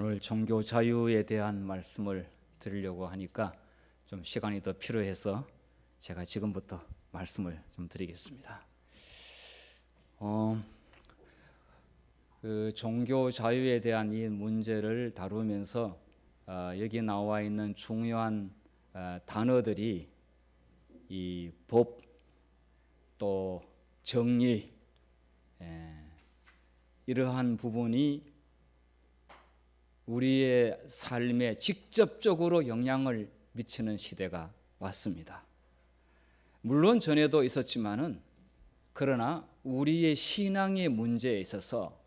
오늘 종교 자유에 대한 말씀을 드리려고 하니까 좀 시간이 더 필요해서 제가 지금부터 말씀을 좀 드리겠습니다. 종교 자유에 대한 이 문제를 다루면서 여기 나와 있는 중요한 단어들이 이 법, 또 정의, 이러한 부분이 우리의 삶에 직접적으로 영향을 미치는 시대가 왔습니다. 물론 전에도 있었지만은 그러나 우리의 신앙의 문제에 있어서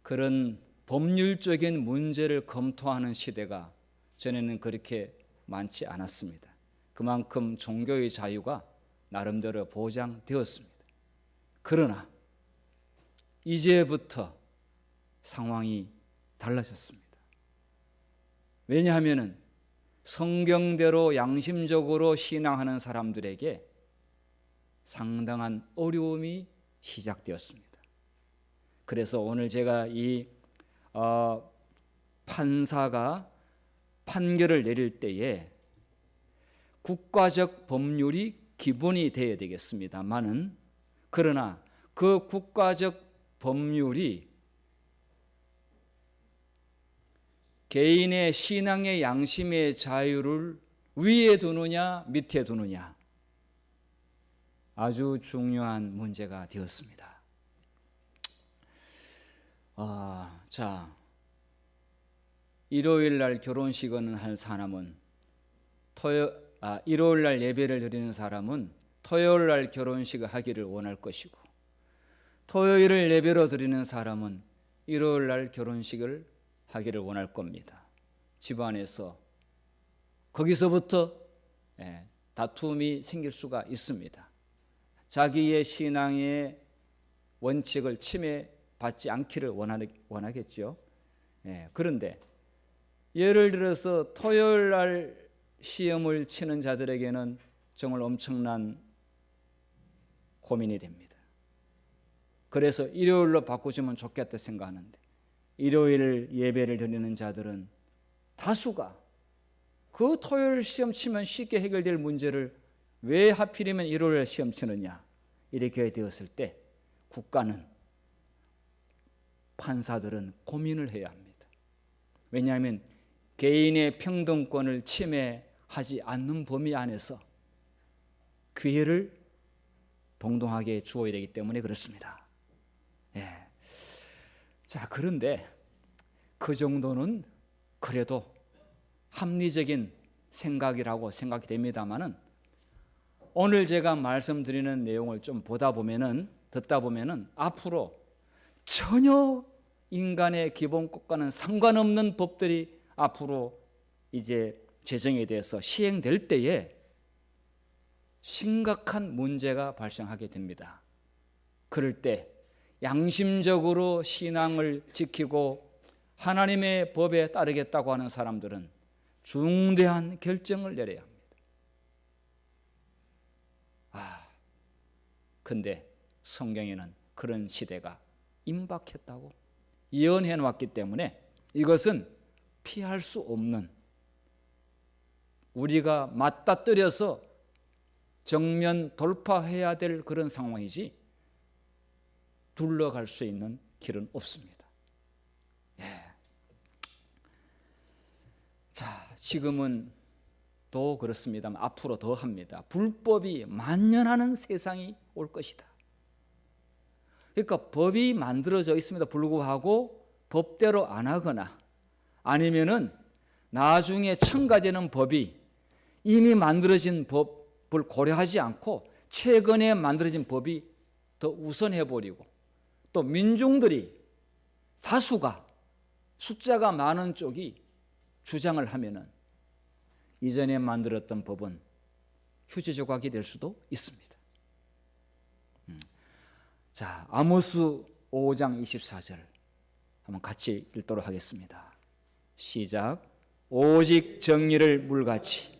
그런 법률적인 문제를 검토하는 시대가 전에는 그렇게 많지 않았습니다. 그만큼 종교의 자유가 나름대로 보장되었습니다. 그러나 이제부터 상황이 달라졌습니다. 왜냐하면 성경대로 양심적으로 신앙하는 사람들에게 상당한 어려움이 시작되었습니다. 그래서 오늘 제가 이 판사가 판결을 내릴 때에 국가적 법률이 기본이 되어야 되겠습니다만은 그러나 그 국가적 법률이 개인의 신앙의 양심의 자유를 위에 두느냐 밑에 두느냐 아주 중요한 문제가 되었습니다. 일요일 날 결혼식을 할 사람은 일요일 날 예배를 드리는 사람은 토요일 날 결혼식을 하기를 원할 것이고, 토요일을 예배로 드리는 사람은 일요일 날 결혼식을 하기를 원할 겁니다. 집안에서 거기서부터 다툼이 생길 수가 있습니다. 자기의 신앙의 원칙을 침해받지 않기를 원하겠죠. 그런데 예를 들어서 토요일 날 시험을 치는 자들에게는 정말 엄청난 고민이 됩니다. 그래서 일요일로 바꾸시면 좋겠다 생각하는데 일요일 예배를 드리는 자들은 다수가 그 토요일 시험 치면 쉽게 해결될 문제를 왜 하필이면 일요일 시험 치느냐 이렇게 되었을 때 국가는 판사들은 고민을 해야 합니다. 왜냐하면 개인의 평등권을 침해하지 않는 범위 안에서 기회를 동등하게 주어야 되기 때문에 그렇습니다. 그런데 그 정도는 그래도 합리적인 생각이라고 생각이 됩니다만은 오늘 제가 말씀드리는 내용을 좀 듣다 보면은 앞으로 전혀 인간의 기본권과는 상관없는 법들이 앞으로 이제 제정에 대해서 시행될 때에 심각한 문제가 발생하게 됩니다. 그럴 때 양심적으로 신앙을 지키고 하나님의 법에 따르겠다고 하는 사람들은 중대한 결정을 내려야 합니다. 근데 성경에는 그런 시대가 임박했다고 예언해 놓았기 때문에 이것은 피할 수 없는, 우리가 맞닥뜨려서 정면 돌파해야 될 그런 상황이지 둘러갈 수 있는 길은 없습니다. 지금은 또 그렇습니다만 앞으로 더 합니다. 불법이 만연하는 세상이 올 것이다. 그러니까 법이 만들어져 있음에도 불구하고 법대로 안 하거나 아니면은 나중에 첨가되는 법이 이미 만들어진 법을 고려하지 않고 최근에 만들어진 법이 더 우선해버리고 또 민중들이 다수가 숫자가 많은 쪽이 주장을 하면은 이전에 만들었던 법은 휴지 조각이 될 수도 있습니다. 아모스 5장 24절 한번 같이 읽도록 하겠습니다. 시작. 오직 정의를 물같이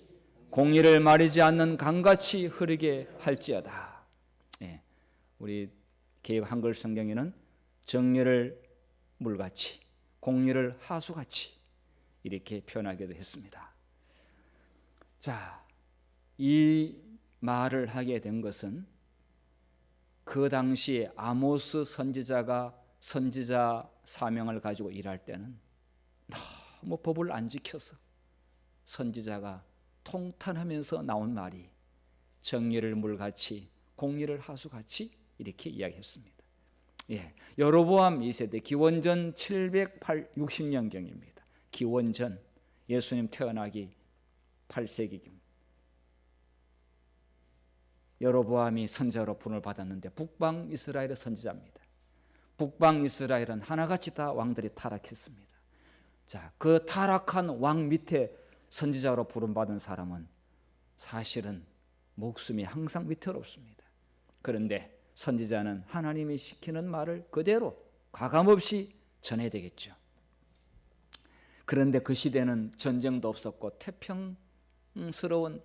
공의를 마르지 않는 강같이 흐르게 할지어다. 우리 개역 한글 성경에는 정의를 물같이 공리를 하수같이 이렇게 표현하기도 했습니다. 자, 이 말을 하게 된 것은 그 당시에 아모스 선지자가 선지자 사명을 가지고 일할 때는 너무 법을 안 지켜서 선지자가 통탄하면서 나온 말이 정의를 물같이 공리를 하수같이 이렇게 이야기했습니다. 예, 여로보암 2세대 기원전 760년경입니다. 기원전 예수님 태어나기 8세기경. 여로보암이 선지자로 분을 받았는데 북방 이스라엘의 선지자입니다. 북방 이스라엘은 하나같이 다 왕들이 타락했습니다. 자, 그 타락한 왕 밑에 선지자로 부름받은 사람은 사실은 목숨이 항상 위태롭습니다. 그런데 선지자는 하나님이 시키는 말을 그대로 가감없이 전해야 되겠죠. 그런데 그 시대는 전쟁도 없었고 태평스러운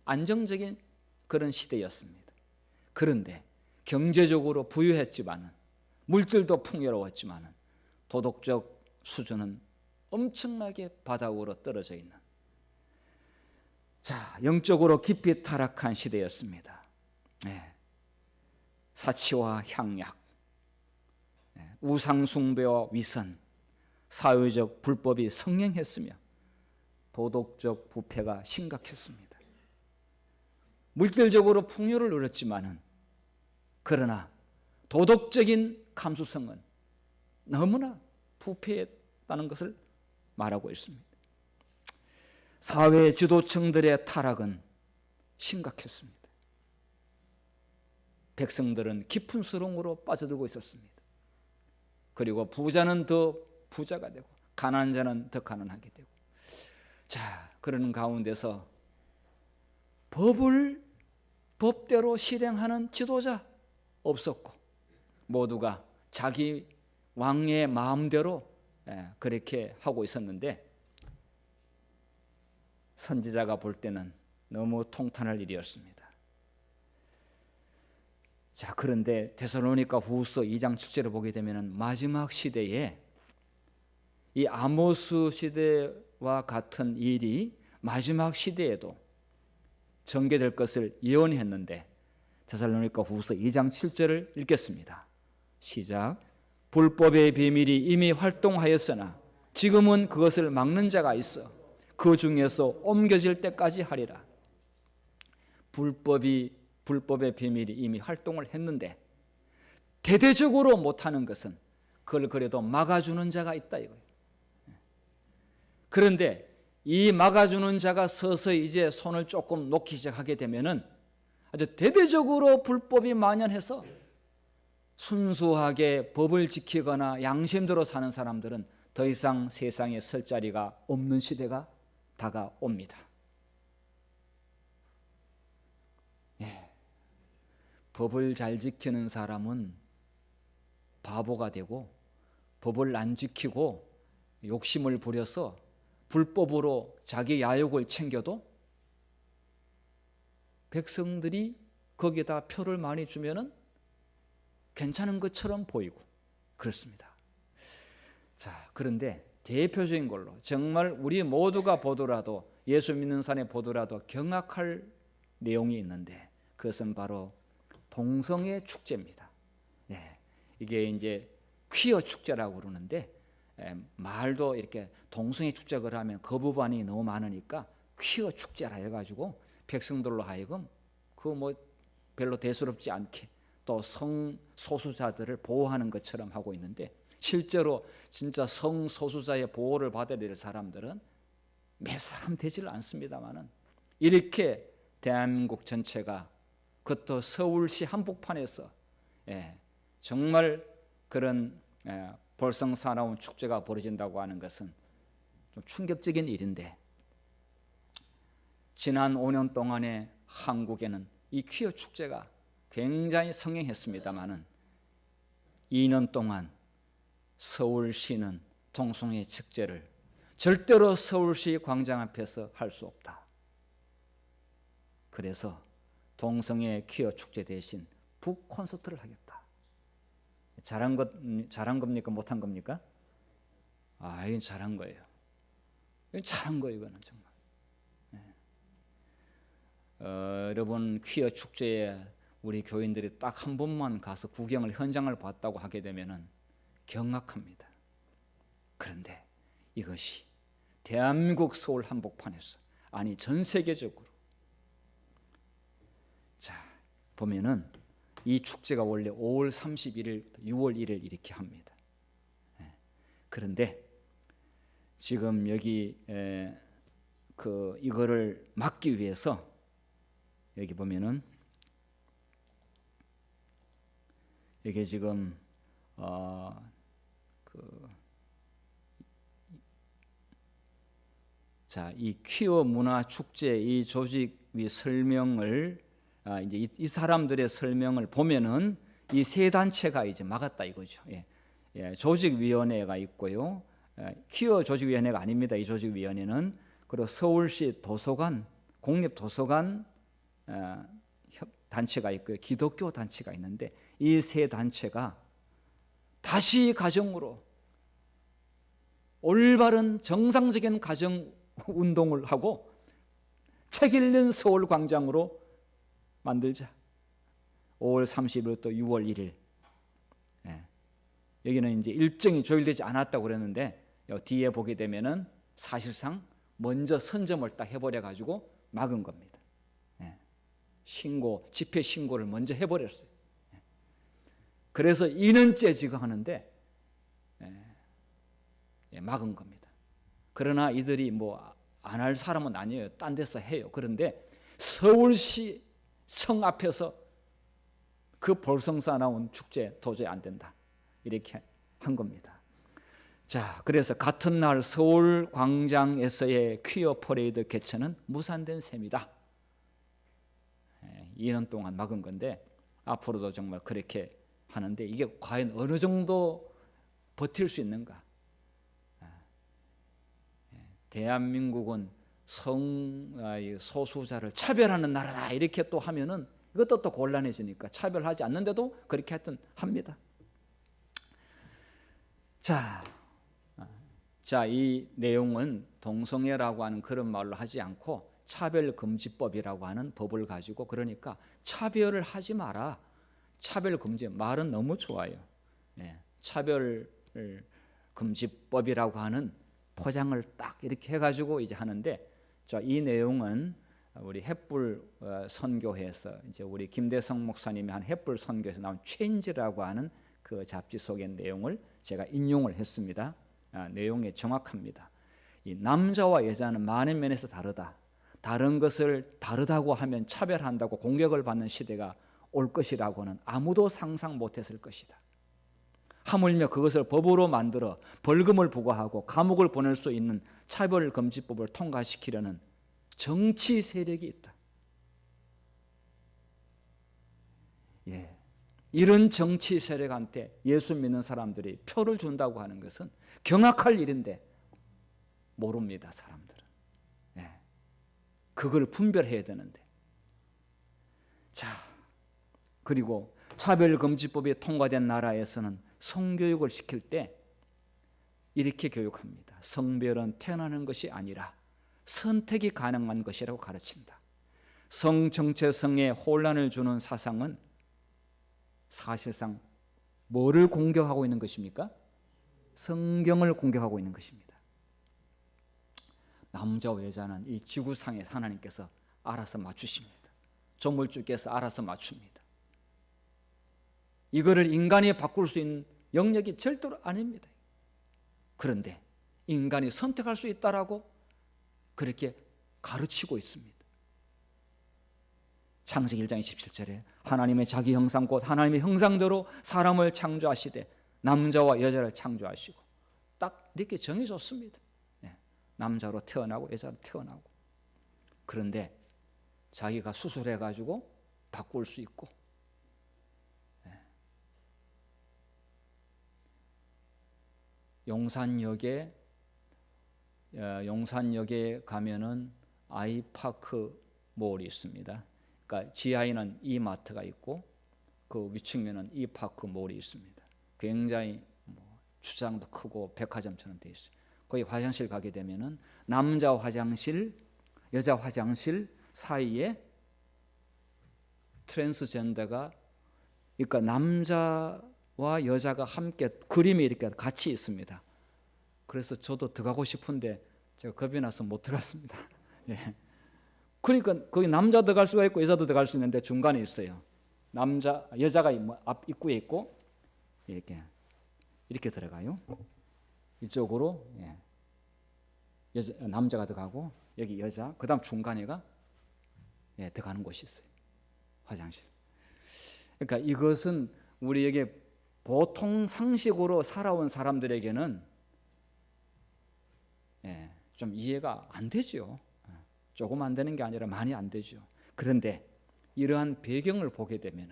안정적인 그런 시대였습니다. 그런데 경제적으로 부유했지만은 물질도 풍요로웠지만은 도덕적 수준은 엄청나게 바닥으로 떨어져 있는, 자, 영적으로 깊이 타락한 시대였습니다. 네. 사치와 향약, 우상숭배와 위선, 사회적 불법이 성행했으며 도덕적 부패가 심각했습니다. 물질적으로 풍요를 누렸지만은 그러나 도덕적인 감수성은 너무나 부패했다는 것을 말하고 있습니다. 사회 지도층들의 타락은 심각했습니다. 백성들은 깊은 수렁으로 빠져들고 있었습니다. 그리고 부자는 더 부자가 되고 가난한 자는 더 가난하게 되고, 자, 그러는 가운데서 법을 법대로 실행하는 지도자 없었고 모두가 자기 왕의 마음대로 그렇게 하고 있었는데 선지자가 볼 때는 너무 통탄할 일이었습니다. 자, 그런데 데살로니가 후서 2장 7절을 보게 되면 마지막 시대에 이 아모스 시대와 같은 일이 마지막 시대에도 전개될 것을 예언했는데 데살로니가 후서 2장 7절을 읽겠습니다. 시작. 불법의 비밀이 이미 활동하였으나 지금은 그것을 막는 자가 있어 그 중에서 옮겨질 때까지 하리라. 불법의 비밀이 이미 활동을 했는데 대대적으로 못하는 것은 그걸 그래도 막아주는 자가 있다 이거예요. 그런데 이 막아주는 자가 서서히 이제 손을 조금 놓기 시작하게 되면은 아주 대대적으로 불법이 만연해서 순수하게 법을 지키거나 양심대로 사는 사람들은 더 이상 세상에 설 자리가 없는 시대가 다가옵니다. 예. 법을 잘 지키는 사람은 바보가 되고 법을 안 지키고 욕심을 부려서 불법으로 자기 야욕을 챙겨도 백성들이 거기에다 표를 많이 주면은 괜찮은 것처럼 보이고 그렇습니다. 자, 그런데 대표적인 걸로 정말 우리 모두가 보더라도 예수 믿는 사람이 보더라도 경악할 내용이 있는데 그것은 바로 동성애 축제입니다. 네, 이게 이제 퀴어 축제라고 그러는데 말도 이렇게 동성애 축제를 하면 거부반이 너무 많으니까 퀴어 축제라 해가지고 백성들로 하여금 그 뭐 별로 대수롭지 않게 또 성소수자들을 보호하는 것처럼 하고 있는데 실제로 진짜 성소수자의 보호를 받아야 될 사람들은 몇 사람 되질 않습니다만은 이렇게 대한민국 전체가 그것도 서울시 한복판에서 정말 그런 볼성사나운 축제가 벌어진다고 하는 것은 좀 충격적인 일인데 지난 5년 동안에 한국에는 이 퀴어 축제가 굉장히 성행했습니다마는 2년 동안 서울시는 동성애 축제를 절대로 서울시 광장 앞에서 할 수 없다. 그래서 동성애 퀴어 축제 대신 북 콘서트를 하겠다. 잘한 겁니까? 못한 겁니까? 이건 잘한 거예요. 이건 잘한 거예요. 이거는 정말. 여러분 퀴어 축제에 우리 교인들이 딱 한 번만 가서 구경을 현장을 봤다고 하게 되면은 경악합니다. 그런데 이것이 대한민국 서울 한복판에서, 아니 전 세계적으로, 자 보면은 이 축제가 원래 5월 31일, 6월 1일 이렇게 합니다. 그런데 지금 여기 이거를 막기 위해서 여기 보면은 이게 지금 이 퀴어 문화 축제 이 조직위 설명을 이제 이 사람들의 설명을 보면은 이 세 단체가 이제 막았다 이거죠. 조직위원회가 있고요. 퀴어 조직위원회가 아닙니다. 이 조직위원회는. 그리고 서울시 도서관, 공립도서관 단체가 있고요. 기독교 단체가 있는데 이 세 단체가 다시 가정으로 올바른 정상적인 가정 운동을 하고 책 읽는 서울 광장으로 만들자. 5월 30일부터 6월 1일. 여기는 이제 일정이 조율되지 않았다고 그랬는데 뒤에 보게 되면은 사실상 먼저 선점을 딱 해버려 가지고 막은 겁니다. 집회 신고를 먼저 해버렸어요. 그래서 2년째 지금 하는데 막은 겁니다. 그러나 이들이 뭐 안 할 사람은 아니에요. 딴 데서 해요. 그런데 서울시 청 앞에서 그 볼성사 나온 축제 도저히 안 된다. 이렇게 한 겁니다. 자, 그래서 같은 날 서울 광장에서의 퀴어 퍼레이드 개최는 무산된 셈이다. 2년 동안 막은 건데 앞으로도 정말 그렇게 하는데 이게 과연 어느 정도 버틸 수 있는가? 대한민국은 소수자를 차별하는 나라다 이렇게 또 하면은 이것도 또 곤란해지니까 차별하지 않는데도 그렇게 하여튼 합니다. 자, 이 내용은 동성애라고 하는 그런 말로 하지 않고 차별금지법이라고 하는 법을 가지고, 그러니까 차별을 하지 마라. 차별금지 말은 너무 좋아요. 차별금지법이라고 하는 포장을 딱 이렇게 해가지고 이제 하는데, 자, 이 내용은 우리 햇불 선교회에서 이제 우리 김대성 목사님이 한 햇불 선교에서 나온 체인지라고 하는 그 잡지 속의 내용을 제가 인용을 했습니다. 내용이 정확합니다. 이 남자와 여자는 많은 면에서 다르다. 다른 것을 다르다고 하면 차별한다고 공격을 받는 시대가 올 것이라고는 아무도 상상 못했을 것이다. 하물며 그것을 법으로 만들어 벌금을 부과하고 감옥을 보낼 수 있는 차별금지법을 통과시키려는 정치 세력이 있다. 이런 정치 세력한테 예수 믿는 사람들이 표를 준다고 하는 것은 경악할 일인데 모릅니다, 사람들은. 그걸 분별해야 되는데. 자, 그리고 차별금지법이 통과된 나라에서는 성교육을 시킬 때 이렇게 교육합니다. 성별은 태어나는 것이 아니라 선택이 가능한 것이라고 가르친다. 성정체성에 혼란을 주는 사상은 사실상 뭐를 공격하고 있는 것입니까? 성경을 공격하고 있는 것입니다. 남자와 여자는 이 지구상에 하나님께서 알아서 맞추십니다. 조물주께서 알아서 맞춥니다. 이거를 인간이 바꿀 수 있는 영역이 절대로 아닙니다. 그런데 인간이 선택할 수 있다라고 그렇게 가르치고 있습니다. 창세기 1장 27절에 하나님의 자기 형상 곧 하나님의 형상대로 사람을 창조하시되 남자와 여자를 창조하시고 딱 이렇게 정해줬습니다. 남자로 태어나고 여자로 태어나고. 그런데 자기가 수술해가지고 바꿀 수 있고, 용산역에 가면은 아이파크 몰이 있습니다. 그러니까 지하에는 이마트가 있고 그 위층에는 이파크 몰이 있습니다. 굉장히 주차장도 크고 백화점처럼 되어 있어요. 거기 화장실 가게 되면은 남자 화장실, 여자 화장실 사이에 트랜스젠더가, 그러니까 남자와 여자가 함께 그림이 이렇게 같이 있습니다. 그래서 저도 들어가고 싶은데 제가 겁이 나서 못 들어갔습니다. 예. 그러니까 거기 남자 들어갈 수가 있고 여자도 들어갈 수 있는데 중간에 있어요. 여자가 앞 입구에 있고 이렇게 들어가요. 이쪽으로 남자가 들어가고 여기 여자, 그다음 중간에가 들어가는 곳이 있어요. 화장실. 그러니까 이것은 우리에게 보통 상식으로 살아온 사람들에게는 좀 이해가 안 되죠. 조금 안 되는 게 아니라 많이 안 되죠. 그런데 이러한 배경을 보게 되면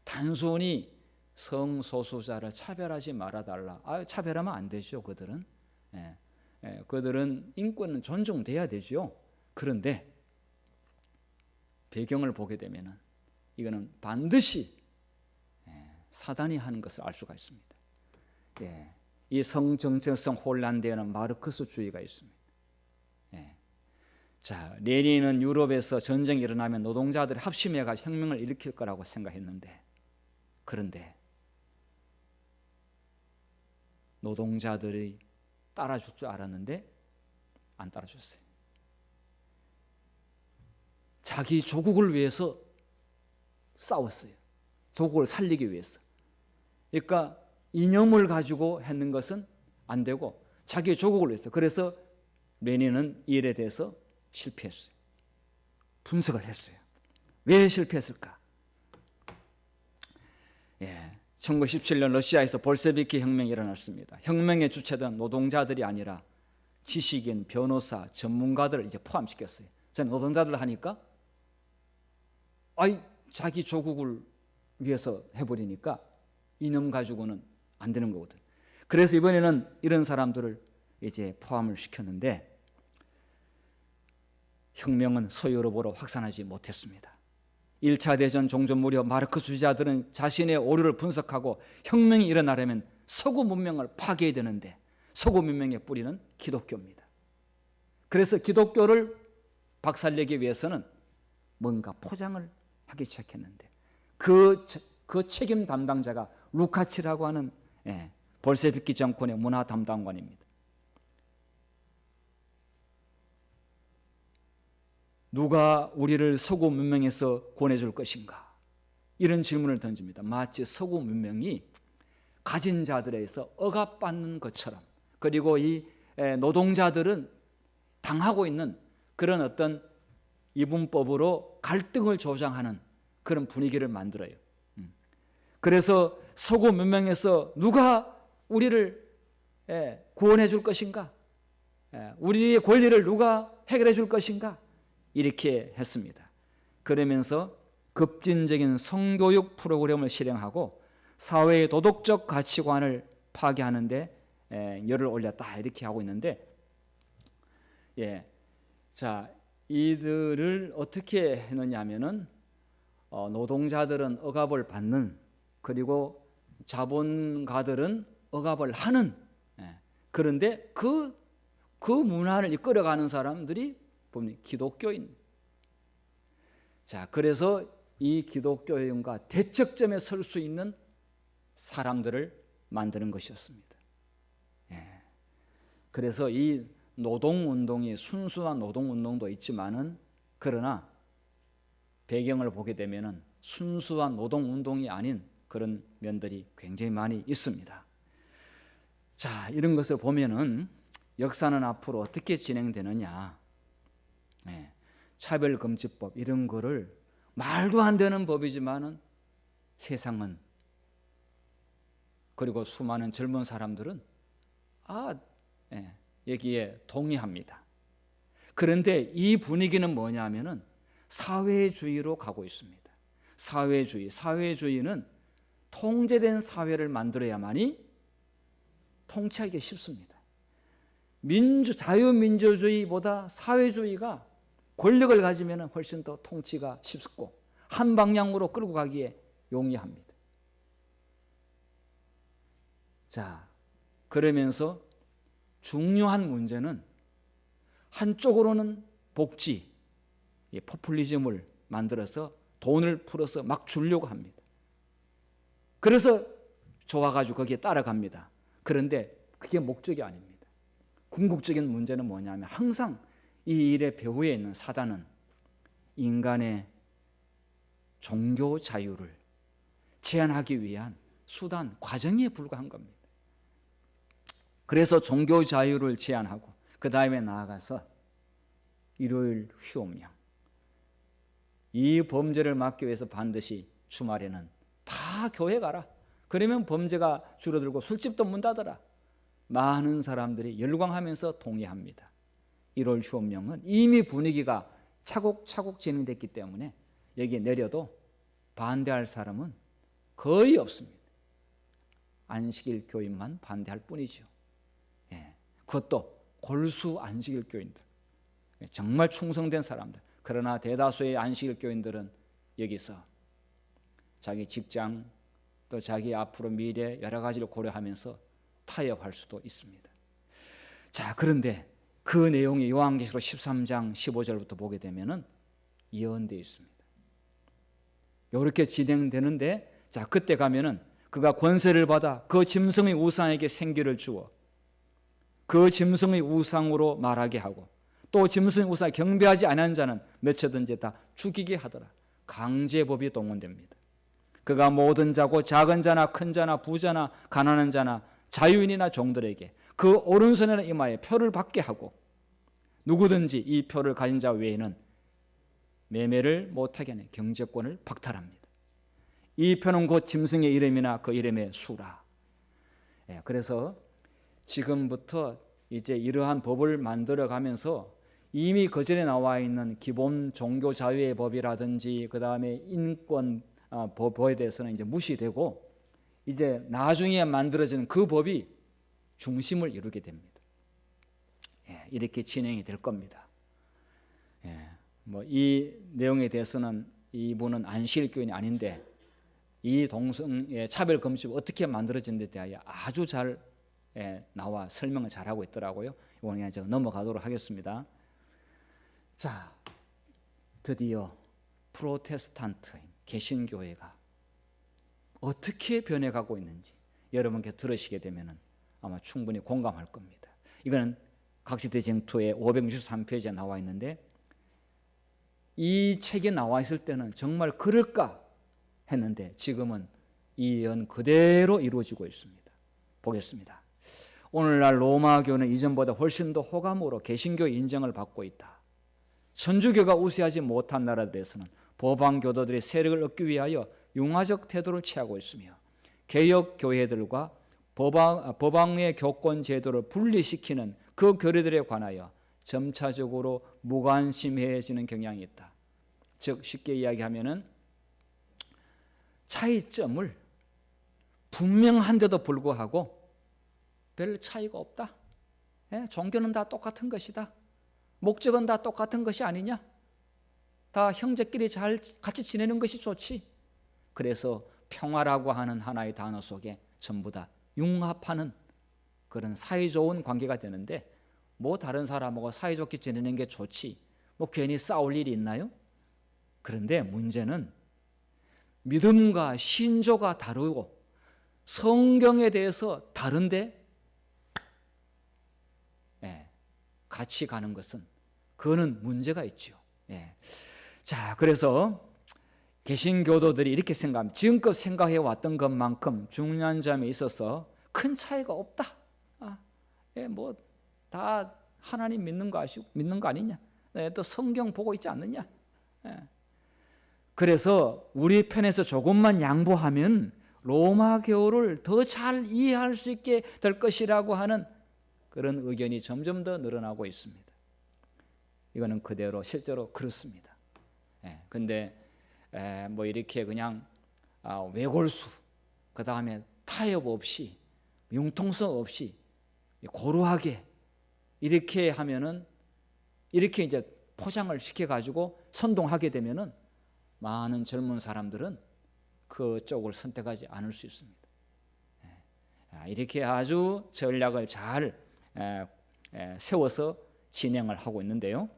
단순히 성소수자를 차별하지 말아달라. 차별하면 안 되죠. 그들은 그들은 인권은 존중돼야 되죠. 그런데 배경을 보게 되면 이거는 반드시 사단이 하는 것을 알 수가 있습니다. 이 성정체성 혼란되는 마르크스주의가 있습니다. 자, 레닌은 유럽에서 전쟁이 일어나면 노동자들이 합심해가 혁명을 일으킬 거라고 생각했는데, 그런데 노동자들이 따라줄 줄 알았는데 안 따라줬어요. 자기 조국을 위해서 싸웠어요. 조국을 살리기 위해서. 그러니까 이념을 가지고 했는 것은 안 되고 자기 조국을 위해서. 그래서 레닌은 이 일에 대해서 실패했어요. 분석을 했어요. 왜 실패했을까? 1917년 러시아에서 볼셰비키 혁명이 일어났습니다. 혁명의 주체들은 노동자들이 아니라 지식인, 변호사, 전문가들을 이제 포함시켰어요. 저는 노동자들 하니까 자기 조국을 위해서 해버리니까 이념 가지고는 안 되는 거거든. 그래서 이번에는 이런 사람들을 이제 포함을 시켰는데 혁명은 서유럽으로 확산하지 못했습니다. 1차 대전 종전 무렵 마르크스주의자들은 자신의 오류를 분석하고 혁명이 일어나려면 서구 문명을 파괴해야 되는데 서구 문명의 뿌리는 기독교입니다. 그래서 기독교를 박살내기 위해서는 뭔가 포장을 하기 시작했는데 그 책임 담당자가 루카치라고 하는 볼셰비키 정권의 문화 담당관입니다. 누가 우리를 서구 문명에서 구원해줄 것인가? 이런 질문을 던집니다. 마치 서구 문명이 가진 자들에서 억압받는 것처럼, 그리고 이 노동자들은 당하고 있는 그런 어떤 이분법으로 갈등을 조장하는 그런 분위기를 만들어요. 그래서 서구 문명에서 누가 우리를 구원해 줄 것인가? 우리의 권리를 누가 해결해 줄 것인가? 이렇게 했습니다. 그러면서 급진적인 성교육 프로그램을 실행하고 사회의 도덕적 가치관을 파괴하는데 열을 올렸다, 이렇게 하고 있는데, 자, 이들을 어떻게 했느냐면은 노동자들은 억압을 받는, 그리고 자본가들은 억압을 하는, 그런데 그 문화를 이끌어가는 사람들이 보면 기독교인. 자, 그래서 이 기독교인과 대척점에 설 수 있는 사람들을 만드는 것이었습니다. 그래서 이 노동운동이 순수한 노동운동도 있지만은, 그러나 배경을 보게 되면은 순수한 노동운동이 아닌 그런 면들이 굉장히 많이 있습니다. 자, 이런 것을 보면은 역사는 앞으로 어떻게 진행되느냐, 차별금지법 이런 거를 말도 안 되는 법이지만은 세상은, 그리고 수많은 젊은 사람들은 여기에 동의합니다. 그런데 이 분위기는 뭐냐면은 사회주의로 가고 있습니다. 사회주의는 통제된 사회를 만들어야만이 통치하기 쉽습니다. 자유민주주의보다 사회주의가 권력을 가지면 훨씬 더 통치가 쉽고 한 방향으로 끌고 가기에 용이합니다. 자, 그러면서 중요한 문제는 한쪽으로는 복지, 포퓰리즘을 만들어서 돈을 풀어서 막 주려고 합니다. 그래서 좋아가지고 거기에 따라갑니다. 그런데 그게 목적이 아닙니다. 궁극적인 문제는 뭐냐면 항상 이 일의 배후에 있는 사단은 인간의 종교 자유를 제한하기 위한 수단, 과정에 불과한 겁니다. 그래서 종교 자유를 제한하고 그 다음에 나아가서 일요일 휴업령, 이 범죄를 막기 위해서 반드시 주말에는 다 교회 가라. 그러면 범죄가 줄어들고 술집도 문 닫아라. 많은 사람들이 열광하면서 동의합니다. 1월 휴업령은 이미 분위기가 차곡차곡 진행됐기 때문에 여기에 내려도 반대할 사람은 거의 없습니다. 안식일 교인만 반대할 뿐이죠. 그것도 골수 안식일 교인들, 정말 충성된 사람들. 그러나 대다수의 안식일 교인들은 여기서 자기 직장 또 자기 앞으로 미래 여러 가지를 고려하면서 타협할 수도 있습니다. 자, 그런데 그 내용이 요한계시록 13장 15절부터 보게 되면은 예언되어 있습니다. 이렇게 진행되는데, 자, 그때 가면은 그가 권세를 받아 그 짐승의 우상에게 생기를 주어 그 짐승의 우상으로 말하게 하고 또 짐승의 우상에 경배하지 않은 자는 몇초든지 다 죽이게 하더라. 강제법이 동원됩니다. 그가 모든 자고 작은 자나 큰 자나 부자나 가난한 자나 자유인이나 종들에게 그 오른손이나 이마에 표를 받게 하고 누구든지 이 표를 가진 자 외에는 매매를 못하게 하는 경제권을 박탈합니다. 이 표는 곧 짐승의 이름이나 그 이름의 수라. 그래서 지금부터 이제 이러한 법을 만들어 가면서 이미 그 전에 나와 있는 기본 종교 자유의 법이라든지 그 다음에 인권 법에 대해서는 이제 무시되고 이제 나중에 만들어지는 그 법이 중심을 이루게 됩니다. 이렇게 진행이 될 겁니다. 뭐 이 내용에 대해서는 이분은 안식일 교인이 아닌데 이 동성애 차별금지법 어떻게 만들어진데 대하여 아주 잘 나와 설명을 잘하고 있더라고요. 이번에 그냥 제가 넘어가도록 하겠습니다. 자, 드디어 프로테스탄트인 개신교회가 어떻게 변해가고 있는지 여러분께 들으시게 되면 아마 충분히 공감할 겁니다. 이거는 각시대쟁투의 563페이지에 나와 있는데 이 책에 나와 있을 때는 정말 그럴까 했는데 지금은 이 예언 그대로 이루어지고 있습니다. 보겠습니다. 오늘날 로마교는 이전보다 훨씬 더 호감으로 개신교 인정을 받고 있다. 천주교가 우세하지 못한 나라들에서는 보방교도들의 세력을 얻기 위하여 융화적 태도를 취하고 있으며 개혁 교회들과 법왕의 교권 제도를 분리시키는 그 교리들에 관하여 점차적으로 무관심해지는 경향이 있다. 즉 쉽게 이야기하면은 차이점을 분명한데도 불구하고 별 차이가 없다. 종교는 다 똑같은 것이다. 목적은 다 똑같은 것이 아니냐? 다 형제끼리 잘 같이 지내는 것이 좋지. 그래서 평화라고 하는 하나의 단어 속에 전부 다 융합하는 그런 사이좋은 관계가 되는데 뭐 다른 사람하고 사이좋게 지내는 게 좋지. 뭐 괜히 싸울 일이 있나요? 그런데 문제는 믿음과 신조가 다르고 성경에 대해서 다른데 같이 가는 것은 그거는 문제가 있죠. 자, 그래서 개신교도들이 이렇게 생각합니다. 지금껏 생각해 왔던 것만큼 중요한 점에 있어서 큰 차이가 없다. 뭐 다 하나님 믿는 거 아시고 믿는 거 아니냐? 또 성경 보고 있지 않느냐? 그래서 우리 편에서 조금만 양보하면 로마교를 더 잘 이해할 수 있게 될 것이라고 하는 그런 의견이 점점 더 늘어나고 있습니다. 이거는 그대로 실제로 그렇습니다. 근데 뭐 이렇게 그냥 외골수 그 다음에 타협 없이 융통성 없이 고루하게 이렇게 하면은 이렇게 이제 포장을 시켜가지고 선동하게 되면은 많은 젊은 사람들은 그쪽을 선택하지 않을 수 있습니다. 이렇게 아주 전략을 잘 세워서 진행을 하고 있는데요.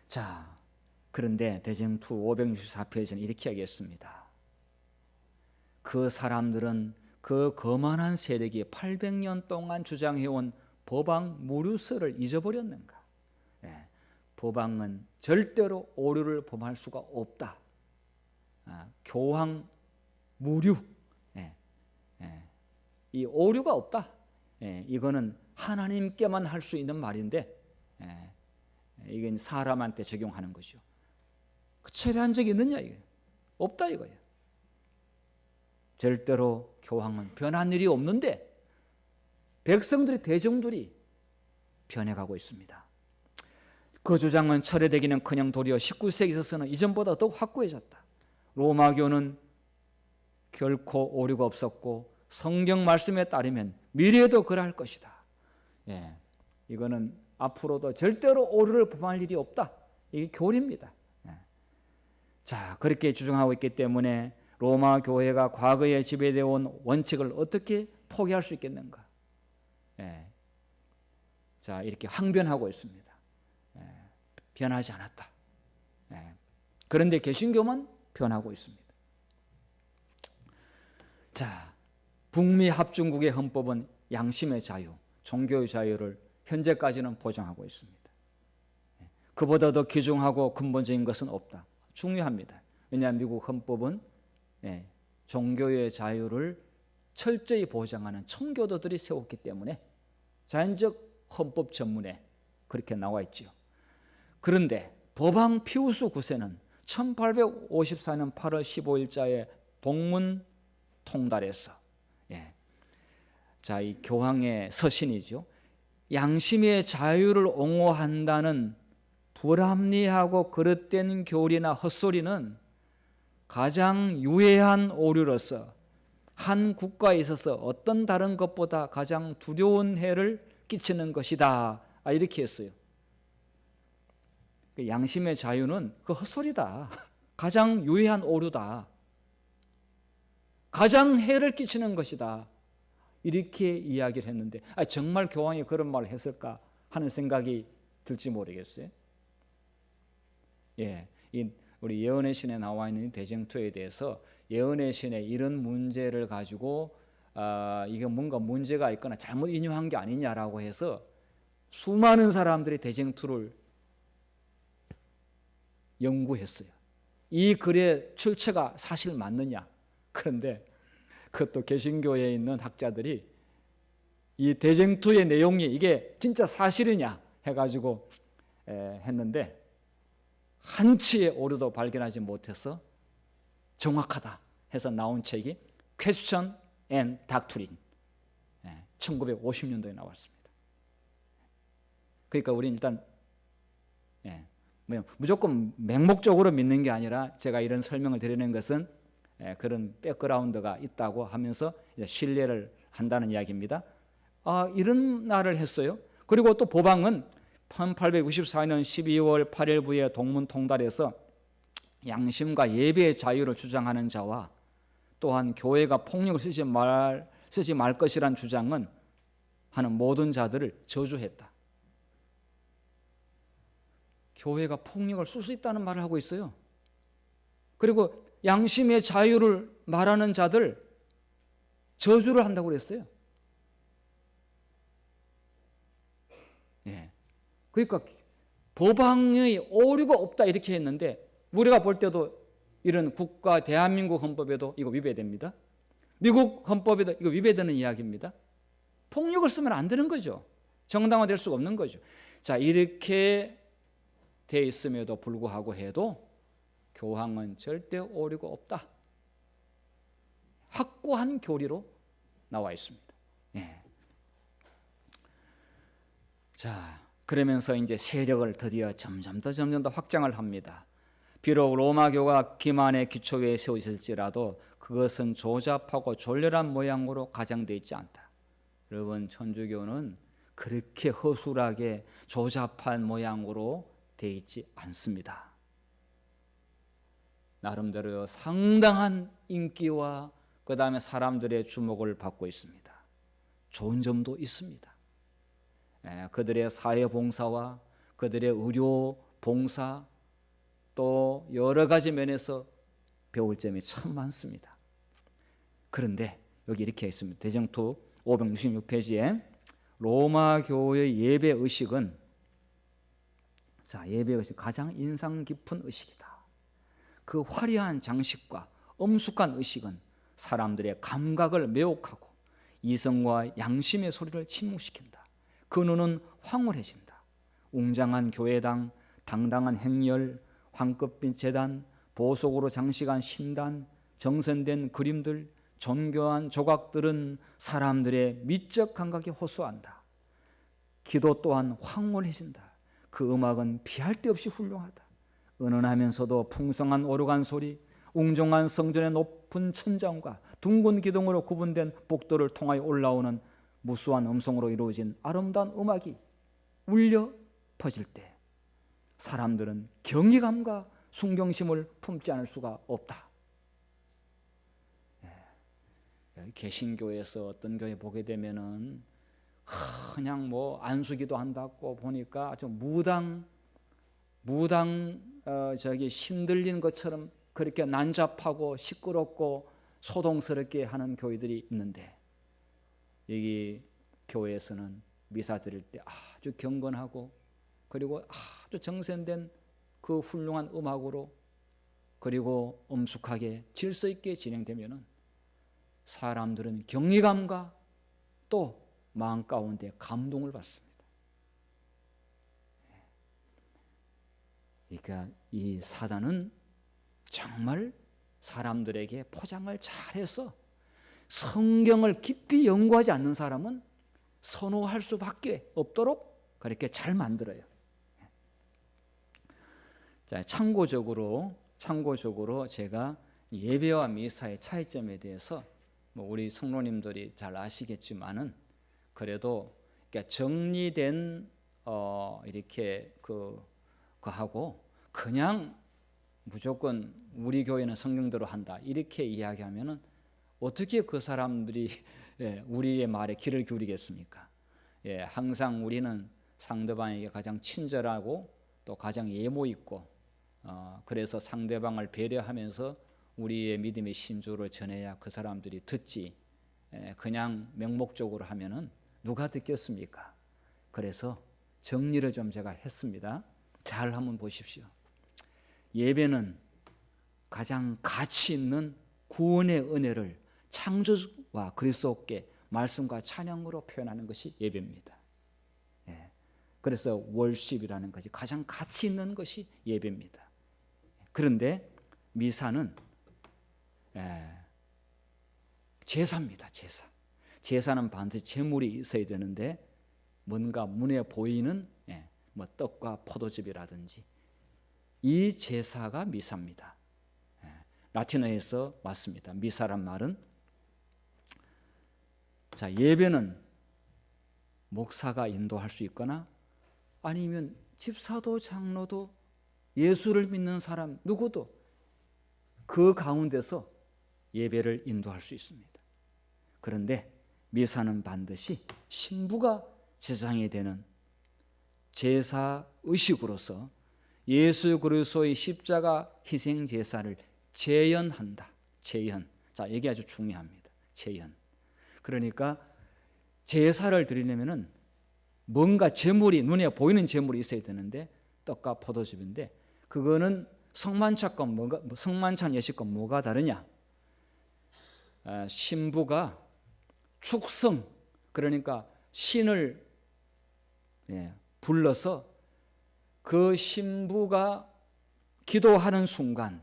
자, 그런데 대쟁투 564페이지는 이렇게 이야기했습니다. 그 사람들은 그 거만한 세력이 800년 동안 주장해온 법왕 무류서를 잊어버렸는가? 법왕은 절대로 오류를 범할 수가 없다. 교황 무류, 이 오류가 없다. 이거는 하나님께만 할 수 있는 말인데 이건 사람한테 적용하는 것이요. 철회한 적이 있느냐 이게? 없다 이거예요. 절대로 교황은 변한 일이 없는데 백성들이 대중들이 변해가고 있습니다. 그 주장은 철회되기는커녕 도리어 19세기에 있어서는 이전보다 더욱 확고해졌다. 로마교는 결코 오류가 없었고 성경 말씀에 따르면 미래에도 그러할 것이다. 이거는 앞으로도 절대로 오류를 범할 일이 없다. 이게 교리입니다. 자, 그렇게 주장하고 있기 때문에 로마 교회가 과거에 지배되어 온 원칙을 어떻게 포기할 수 있겠는가? 자, 이렇게 항변하고 있습니다. 변하지 않았다. 그런데 개신교만 변하고 있습니다. 자, 북미 합중국의 헌법은 양심의 자유, 종교의 자유를 현재까지는 보장하고 있습니다. 그보다 더 귀중하고 근본적인 것은 없다. 중요합니다. 왜냐하면 미국 헌법은 종교의 자유를 철저히 보장하는 청교도들이 세웠기 때문에 자연적 헌법 전문에 그렇게 나와 있지요. 그런데 법왕 피우스 9세는 1854년 8월 15일자에 동문 통달에서 자, 이 교황의 서신이죠. 양심의 자유를 옹호한다는 불합리하고 그릇된 교리나 헛소리는 가장 유해한 오류로서 한 국가에 있어서 어떤 다른 것보다 가장 두려운 해를 끼치는 것이다. 이렇게 했어요. 양심의 자유는 그 헛소리다. 가장 유해한 오류다. 가장 해를 끼치는 것이다. 이렇게 이야기를 했는데 정말 교황이 그런 말을 했을까 하는 생각이 들지 모르겠어요. 우리 예언의 신에 나와 있는 대쟁투에 대해서 예언의 신에 이런 문제를 가지고 이게 뭔가 문제가 있거나 잘못 인용한 게 아니냐라고 해서 수많은 사람들이 대쟁투를 연구했어요. 이 글의 출처가 사실 맞느냐? 그런데 그것도 개신교에 있는 학자들이 이 대쟁투의 내용이 이게 진짜 사실이냐 해가지고 했는데 한치의 오류도 발견하지 못해서 정확하다 해서 나온 책이 Question and Doctrine 1950년도에 나왔습니다. 그러니까 우리는 일단 무조건 맹목적으로 믿는 게 아니라 제가 이런 설명을 드리는 것은 그런 백그라운드가 있다고 하면서 이제 신뢰를 한다는 이야기입니다. 이런 날을 했어요. 그리고 또 법왕은 1864년 12월 8일부에 동문통달에서 양심과 예배의 자유를 주장하는 자와 또한 교회가 폭력을 쓰지 말 것이란 주장은 하는 모든 자들을 저주했다. 교회가 폭력을 쓸 수 있다는 말을 하고 있어요. 그리고 양심의 자유를 말하는 자들 저주를 한다고 그랬어요. 그러니까 법왕의 오류가 없다 이렇게 했는데 우리가 볼 때도 이런 국가 대한민국 헌법에도 이거 위배됩니다. 미국 헌법에도 이거 위배되는 이야기입니다. 폭력을 쓰면 안 되는 거죠. 정당화될 수가 없는 거죠. 자, 이렇게 돼 있음에도 불구하고 해도 교황은 절대 오류가 없다. 확고한 교리로 나와 있습니다. 자, 그러면서 이제 세력을 드디어 점점 더 확장을 합니다. 비록 로마교가 기만의 기초 위에 세워졌을지라도 그것은 조잡하고 졸렬한 모양으로 가장되어 있지 않다. 여러분, 천주교는 그렇게 허술하게 조잡한 모양으로 되어 있지 않습니다. 나름대로 상당한 인기와 그 다음에 사람들의 주목을 받고 있습니다. 좋은 점도 있습니다. 그들의 사회봉사와 그들의 의료 봉사 또 여러 가지 면에서 배울 점이 참 많습니다. 그런데 여기 이렇게 있습니다. 대정토 566페이지에 로마 교회의 예배 의식은 예배 의식 가장 인상 깊은 의식이다. 그 화려한 장식과 엄숙한 의식은 사람들의 감각을 매혹하고 이성과 양심의 소리를 침묵시킨다. 그 눈은 황홀해진다. 웅장한 교회당, 당당한 행렬, 황급빛 제단, 보석으로 장식한 신단, 정선된 그림들, 존귀한 조각들은 사람들의 미적 감각에 호소한다. 기도 또한 황홀해진다. 그 음악은 비할 데 없이 훌륭하다. 은은하면서도 풍성한 오르간 소리, 웅장한 성전의 높은 천장과 둥근 기둥으로 구분된 복도를 통하여 올라오는 무수한 음성으로 이루어진 아름다운 음악이 울려 퍼질 때 사람들은 경이감과 순경심을 품지 않을 수가 없다. 개신교에서 어떤 교회 보게 되면은 그냥 뭐 안수기도 한다고 보니까 좀 무당 신들린 것처럼 그렇게 난잡하고 시끄럽고 소동스럽게 하는 교회들이 있는데 여기 교회에서는 미사 드릴 때 아주 경건하고 그리고 아주 정선된 그 훌륭한 음악으로 그리고 엄숙하게 질서 있게 진행되면은 사람들은 경이감과 또 마음 가운데 감동을 받습니다. 그러니까 이 사단은 정말 사람들에게 포장을 잘해서 성경을 깊이 연구하지 않는 사람은 선호할 수밖에 없도록 그렇게 잘 만들어요. 자, 참고적으로 제가 예배와 미사의 차이점에 대해서 우리 성도님들이 잘 아시겠지만은 그래도 그러니까 정리된 이렇게 하고 그냥 무조건 우리 교회는 성경대로 한다 이렇게 이야기하면은 어떻게 그 사람들이 우리의 말에 귀를 기울이겠습니까? 항상 우리는 상대방에게 가장 친절하고 또 가장 예모 있고 그래서 상대방을 배려하면서 우리의 믿음의 신조를 전해야 그 사람들이 듣지 그냥 명목적으로 하면은 누가 듣겠습니까? 그래서 정리를 좀 제가 했습니다. 잘 한번 보십시오. 예배는 가장 가치 있는 구원의 은혜를 창조와 그리스도께 말씀과 찬양으로 표현하는 것이 예배입니다. 그래서 월십이라는 것이 가장 가치 있는 것이 예배입니다. 그런데 미사는 제사입니다. 제사는 반드시 제물이 있어야 되는데 뭔가 눈에 보이는 뭐 떡과 포도즙이라든지 이 제사가 미사입니다. 라틴어에서 왔습니다. 미사란 말은 예배는 목사가 인도할 수 있거나 아니면 집사도 장로도 예수를 믿는 사람 누구도 그 가운데서 예배를 인도할 수 있습니다. 그런데 미사는 반드시 신부가 제사장이 되는 제사 의식으로서 예수 그리스도의 십자가 희생 제사를 재현한다. 재현. 이게 아주 중요합니다. 재현. 그러니까 제사를 드리려면은 뭔가 제물이 눈에 보이는 제물이 있어야 되는데 떡과 포도즙인데 그거는 성만찬 예식과 뭐가 다르냐? 신부가 축성 그러니까 신을 불러서 그 신부가 기도하는 순간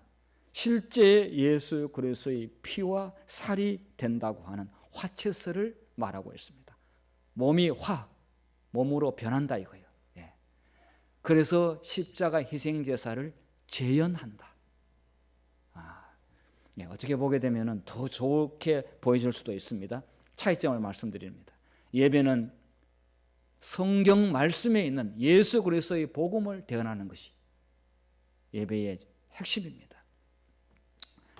실제 예수 그리스도의 피와 살이 된다고 하는 화채설을 말하고 있습니다. 몸이 몸으로 변한다 이거예요. 그래서 십자가 희생 제사를 재현한다. 어떻게 보게 되면 더 좋게 보여질 수도 있습니다. 차이점을 말씀드립니다. 예배는 성경 말씀에 있는 예수 그리스도의 복음을 대언하는 것이 예배의 핵심입니다.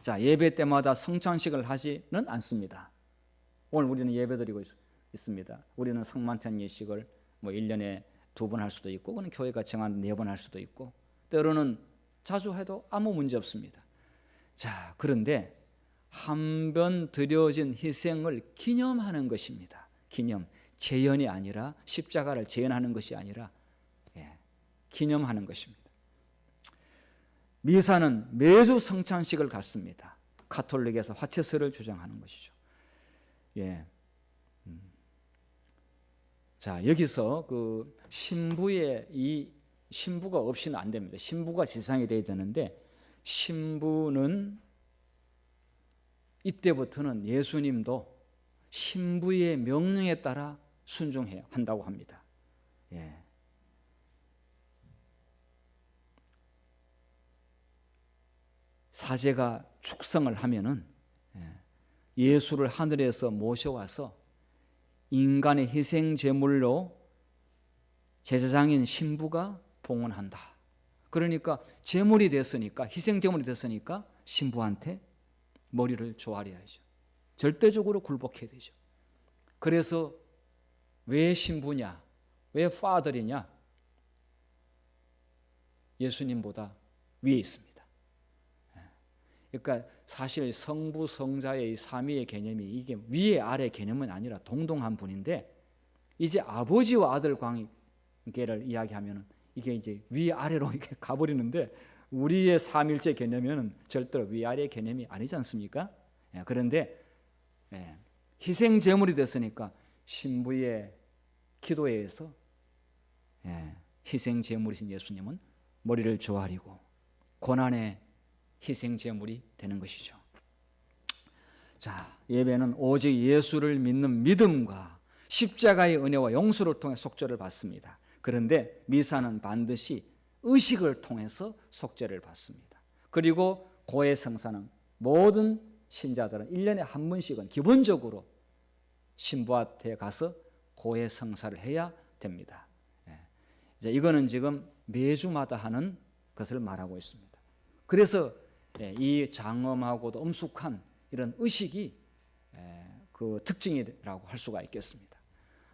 자, 예배 때마다 성찬식을 하지는 않습니다. 오늘 우리는 예배드리고 있습니다. 우리는 성만찬 예식을 뭐 1년에 2번 할 수도 있고, 그건 교회가 정한 4번 할 수도 있고, 때로는 자주 해도 아무 문제 없습니다. 자, 그런데 한 번 드려진 희생을 기념하는 것입니다. 기념, 재현이 아니라, 십자가를 재현하는 것이 아니라 기념하는 것입니다. 미사는 매주 성찬식을 갖습니다. 가톨릭에서 화채설을 주장하는 것이죠. 자, 여기서 그 신부가 없이는 안 됩니다. 신부가 지상이 되어야 되는데, 신부는 이때부터는 예수님도 신부의 명령에 따라 순종해야 한다고 합니다. 사제가 축성을 하면은 예수를 하늘에서 모셔와서 인간의 희생 제물로 제사장인 신부가 봉헌한다. 그러니까 제물이 됐으니까, 희생 제물이 됐으니까 신부한테 머리를 조아려야죠. 절대적으로 굴복해야 되죠. 그래서 왜 신부냐? 왜 파더이냐? 예수님보다 위에 있습니다. 그러니까 사실 성부 성자의 삼위의 개념이 이게 위에 아래 개념은 아니라 동등한 분인데, 이제 아버지와 아들 관계를 이야기하면 이게 이제 위 아래로 이렇게 가버리는데, 우리의 삼일체 개념은 절대로 위 아래 개념이 아니지 않습니까? 그런데 희생 제물이 됐으니까 신부의 기도에 의해서 희생 제물이신 예수님은 머리를 조아리고 고난의 희생 제물이 되는 것이죠. 자, 예배는 오직 예수를 믿는 믿음과 십자가의 은혜와 용서를 통해 속죄를 받습니다. 그런데 미사는 반드시 의식을 통해서 속죄를 받습니다. 그리고 고해 성사는 모든 신자들은 1년에 한 번씩은 기본적으로 신부한테 가서 고해 성사를 해야 됩니다. 이제 이거는 지금 매주마다 하는 것을 말하고 있습니다. 그래서 이 장엄하고도 엄숙한 이런 의식이 그 특징이라고 할 수가 있겠습니다.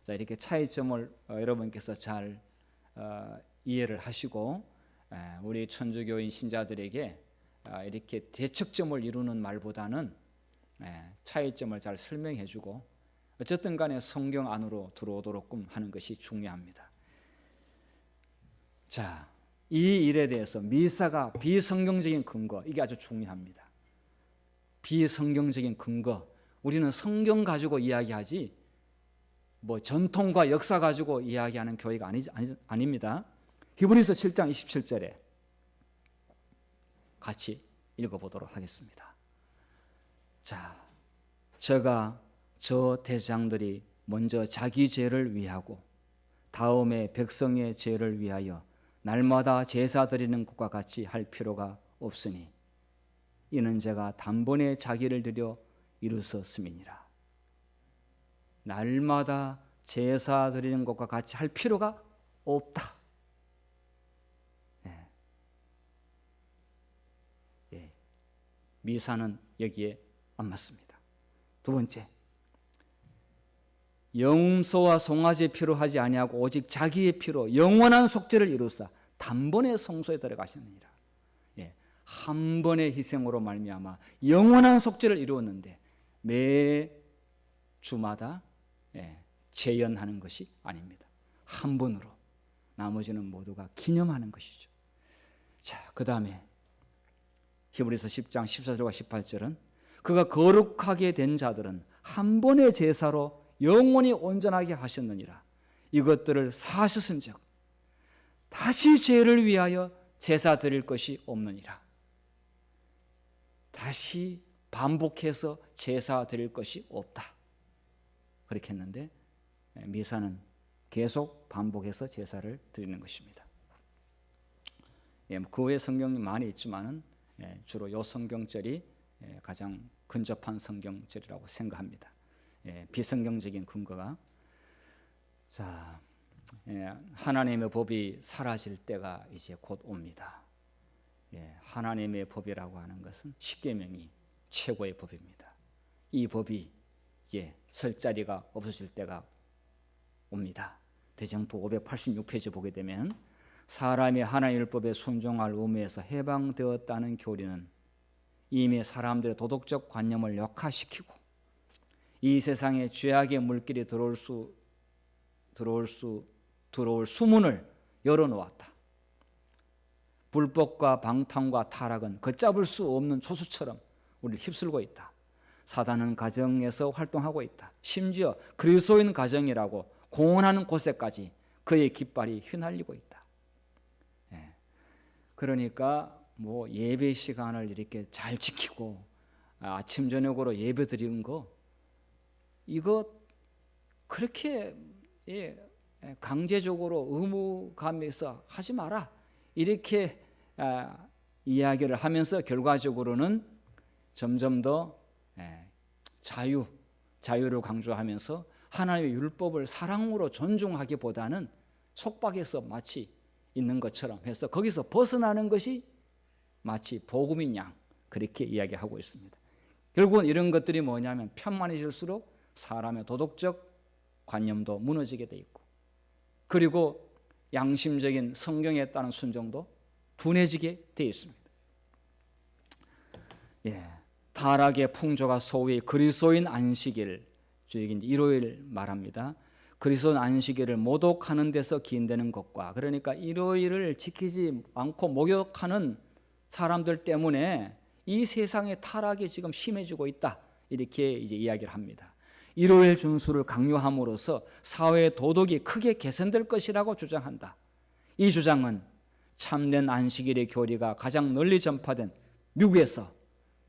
자, 이렇게 차이점을 여러분께서 잘 이해를 하시고 우리 천주교인 신자들에게 이렇게 대척점을 이루는 말보다는 차이점을 잘 설명해주고 어쨌든 간에 성경 안으로 들어오도록끔 하는 것이 중요합니다. 자, 이 일에 대해서 미사가 비성경적인 근거, 이게 아주 중요합니다. 비성경적인 근거, 우리는 성경 가지고 이야기하지 뭐 전통과 역사 가지고 이야기하는 교회가 아닙니다. 히브리서 7장 27절에 같이 읽어보도록 하겠습니다. 자, 저 대장들이 먼저 자기 죄를 위하고 다음에 백성의 죄를 위하여 날마다 제사 드리는 것과 같이 할 필요가 없으니 이는 제가 단번에 자기를 드려 이루었음이니라. 날마다 제사 드리는 것과 같이 할 필요가 없다. 미사는 여기에 안 맞습니다. 두 번째, 영음소와 송아지 피로 하지 아니하고 오직 자기의 피로 영원한 속죄를 이루사 단번에 성소에 들어가셨느니라. 한 번의 희생으로 말미암아 영원한 속죄를 이루었는데 매 주마다 재연하는 것이 아닙니다. 한 번으로 나머지는 모두가 기념하는 것이죠. 자, 그 다음에 히브리서 10장 14절과 18절은 그가 거룩하게 된 자들은 한 번의 제사로 영원히 온전하게 하셨느니라. 이것들을 사셨은즉 다시 죄를 위하여 제사 드릴 것이 없느니라. 다시 반복해서 제사 드릴 것이 없다. 그렇게 했는데 미사는 계속 반복해서 제사를 드리는 것입니다. 그 외에 성경이 많이 있지만은 주로 이 성경절이 가장 근접한 성경절이라고 생각합니다. 비성경적인 근거가 자, 하나님의 법이 사라질 때가 이제 곧 옵니다. 하나님의 법이라고 하는 것은 십계명이 최고의 법입니다. 이 법이 이제 설 자리가 없어질 때가 옵니다. 대정부 586페이지 보게 되면 사람이 하나님의 율법에 순종할 의무에서 해방되었다는 교리는 이미 사람들의 도덕적 관념을 역화시키고 이 세상에 죄악의 물길이 들어올 수문을 열어놓았다. 불법과 방탕과 타락은 걷잡을 수 없는 초수처럼 우리를 휩쓸고 있다. 사단은 가정에서 활동하고 있다. 심지어 그리스도인 가정이라고 공언하는 곳에까지 그의 깃발이 휘날리고 있다. 그러니까 뭐 예배 시간을 이렇게 잘 지키고 아침 저녁으로 예배 드리는 거 이거 그렇게 강제적으로 의무감에서 하지 마라 이렇게 이야기를 하면서 결과적으로는 점점 더 자유를 강조하면서 하나님의 율법을 사랑으로 존중하기보다는 속박에서 마치 있는 것처럼 해서 거기서 벗어나는 것이 마치 복음인 양 그렇게 이야기하고 있습니다. 결국은 이런 것들이 뭐냐면 편만해질수록 사람의 도덕적 관념도 무너지게 돼 있고 그리고 양심적인 성경에 따른 순종도 둔해지게 돼 있습니다. 타락의 풍조가 소위 그리스도인 안식일, 주일인 일요일 말합니다. 그리스도인 안식일을 모독하는 데서 기인되는 것과 그러니까 일요일을 지키지 않고 목욕하는 사람들 때문에 이 세상의 타락이 지금 심해지고 있다 이렇게 이제 이야기를 합니다. 일요일 준수를 강요함으로써 사회의 도덕이 크게 개선될 것이라고 주장한다. 이 주장은 참된 안식일의 교리가 가장 널리 전파된 미국에서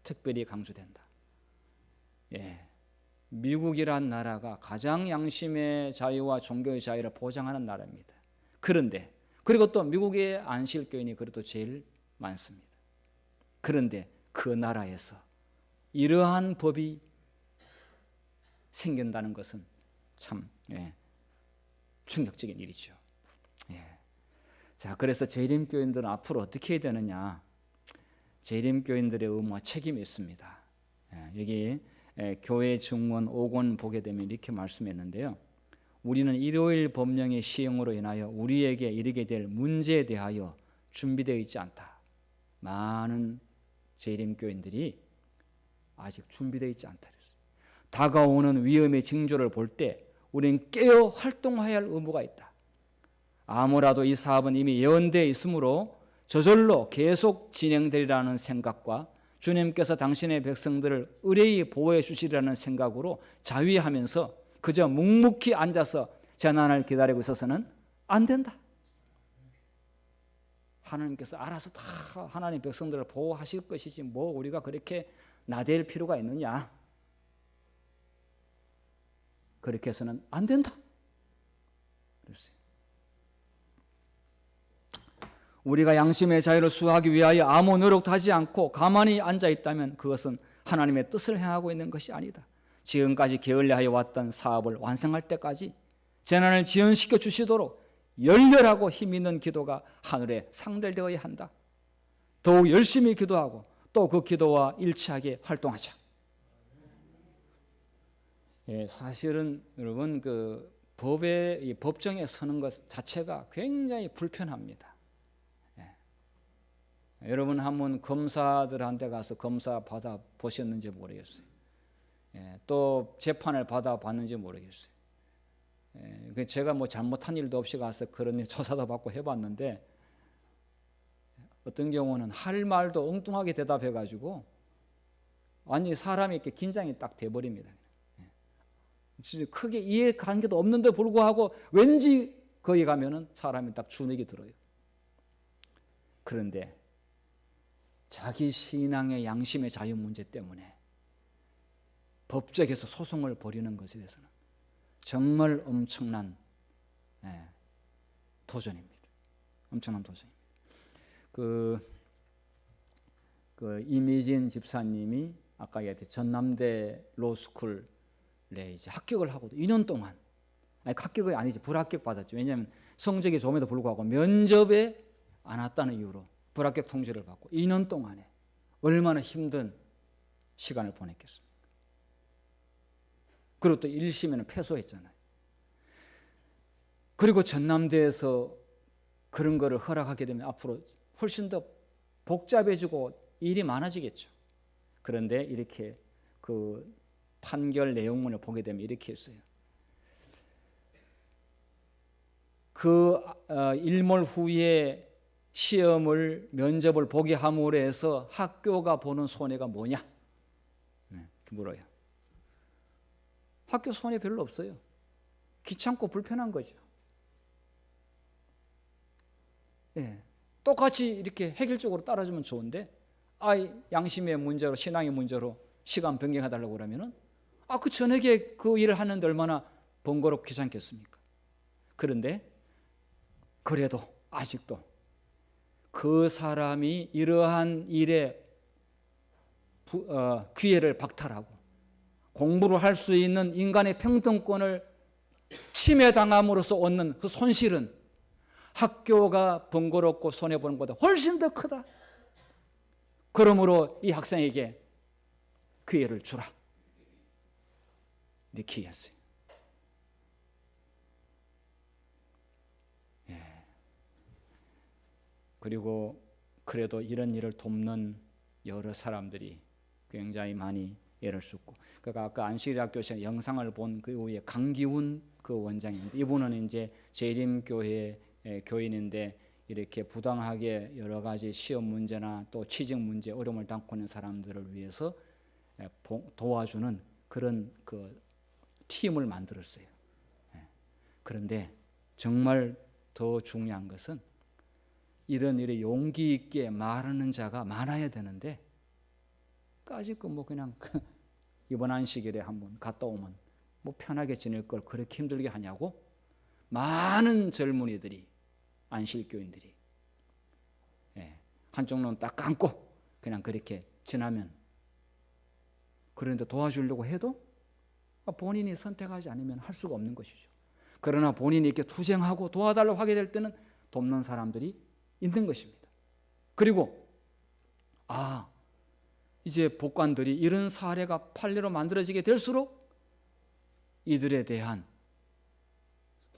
특별히 강조된다. 미국이란 나라가 가장 양심의 자유와 종교의 자유를 보장하는 나라입니다. 그런데 그리고 또 미국의 안식일교인이 그래도 제일 많습니다. 그런데 그 나라에서 이러한 법이 생긴다는 것은 참 충격적인 일이죠. 자, 그래서 재림교인들은 앞으로 어떻게 해야 되느냐? 재림교인들의 의무와 책임이 있습니다. 여기 교회 증원 5권 보게 되면 이렇게 말씀했는데요. 우리는 일요일 법령의 시행으로 인하여 우리에게 이르게 될 문제에 대하여 준비되어 있지 않다. 많은 재림교인들이 아직 준비되어 있지 않다. 다가오는 위험의 징조를 볼 때 우리는 깨어 활동해야 할 의무가 있다. 아무라도 이 사업은 이미 예언되어 있으므로 저절로 계속 진행되리라는 생각과 주님께서 당신의 백성들을 의뢰히 보호해 주시리라는 생각으로 자위하면서 그저 묵묵히 앉아서 재난을 기다리고 있어서는 안 된다. 하나님께서 알아서 다 하나님 백성들을 보호하실 것이지 뭐 우리가 그렇게 나댈 필요가 있느냐. 그렇게 해서는 안 된다. 그랬어요. 우리가 양심의 자유를 수호하기 위하여 아무 노력도 하지 않고 가만히 앉아 있다면 그것은 하나님의 뜻을 행하고 있는 것이 아니다. 지금까지 게을리하여 왔던 사업을 완성할 때까지 재난을 지연시켜 주시도록 열렬하고 힘 있는 기도가 하늘에 상달되어야 한다. 더욱 열심히 기도하고 또 그 기도와 일치하게 활동하자. 사실은 여러분 그 법정에 서는 것 자체가 굉장히 불편합니다. 여러분 한번 검사들한테 가서 검사 받아 보셨는지 모르겠어요. 또 재판을 받아 봤는지 모르겠어요. 제가 뭐 잘못한 일도 없이 가서 그런 일 조사도 받고 해봤는데 어떤 경우는 할 말도 엉뚱하게 대답해가지고 아니 사람이 이렇게 긴장이 딱 돼버립니다. 진짜 크게 이해관계도 없는데 불구하고 왠지 거기 가면은 사람이 딱 주눅이 들어요. 그런데 자기 신앙의 양심의 자유 문제 때문에 법정에서 소송을 벌이는 것에 대해서는 정말 엄청난 도전입니다. 엄청난 도전입니다. 그 이미진 집사님이 아까 얘기했듯이 전남대 로스쿨에 이제 합격을 하고 2년 동안 합격이 아니지 불합격 받았죠. 왜냐하면 성적이 좋음에도 불구하고 면접에 안 왔다는 이유로 불합격 통지를 받고 2년 동안에 얼마나 힘든 시간을 보냈겠습니까? 그리고 또 1심에는 패소했잖아요. 그리고 전남대에서 그런 거를 허락하게 되면 앞으로 훨씬 더 복잡해지고 일이 많아지겠죠. 그런데 이렇게 그 판결 내용문을 보게 되면 이렇게 했어요. 그 일몰 후에 시험을 면접을 보게 함으로 해서 학교가 보는 손해가 뭐냐? 물어요. 학교 손해 별로 없어요. 귀찮고 불편한 거죠. 똑같이 이렇게 획일적으로 따라주면 좋은데 양심의 문제로 신앙의 문제로 시간 변경해달라고 그러면은 그 저녁에 그 일을 하는데 얼마나 번거롭고 귀찮겠습니까? 그런데 그래도 아직도 그 사람이 이러한 일에 기회를 박탈하고 공부를 할 수 있는 인간의 평등권을 침해당함으로써 얻는 그 손실은 학교가 번거롭고 손해보는 것보다 훨씬 더 크다. 그러므로 이 학생에게 기회를 주라. 이렇게 했어요. 그리고 그래도 이런 일을 돕는 여러 사람들이 굉장히 많이 애를 썼고, 그러니까 아까 안식일학교 시간 영상을 본 그 후에 강기훈 그 원장인데, 이분은 이제 재림교회 교인인데 이렇게 부당하게 여러 가지 시험 문제나 또 취직 문제 어려움을 당고 있는 사람들을 위해서 도와주는 그런 그 팀을 만들었어요. 그런데 정말 더 중요한 것은 이런 일에 용기 있게 말하는 자가 많아야 되는데, 까짓 거 뭐 그냥 이번 안식일에 한번 갔다 오면 뭐 편하게 지낼 걸 그렇게 힘들게 하냐고 많은 젊은이들이, 안식교인들이 한쪽 눈 딱 감고 그냥 그렇게 지나면, 그런데 도와주려고 해도 본인이 선택하지 않으면 할 수가 없는 것이죠. 그러나 본인이 이렇게 투쟁하고 도와달라고 하게 될 때는 돕는 사람들이 있는 것입니다. 그리고 이제 법관들이 이런 사례가 판례로 만들어지게 될수록 이들에 대한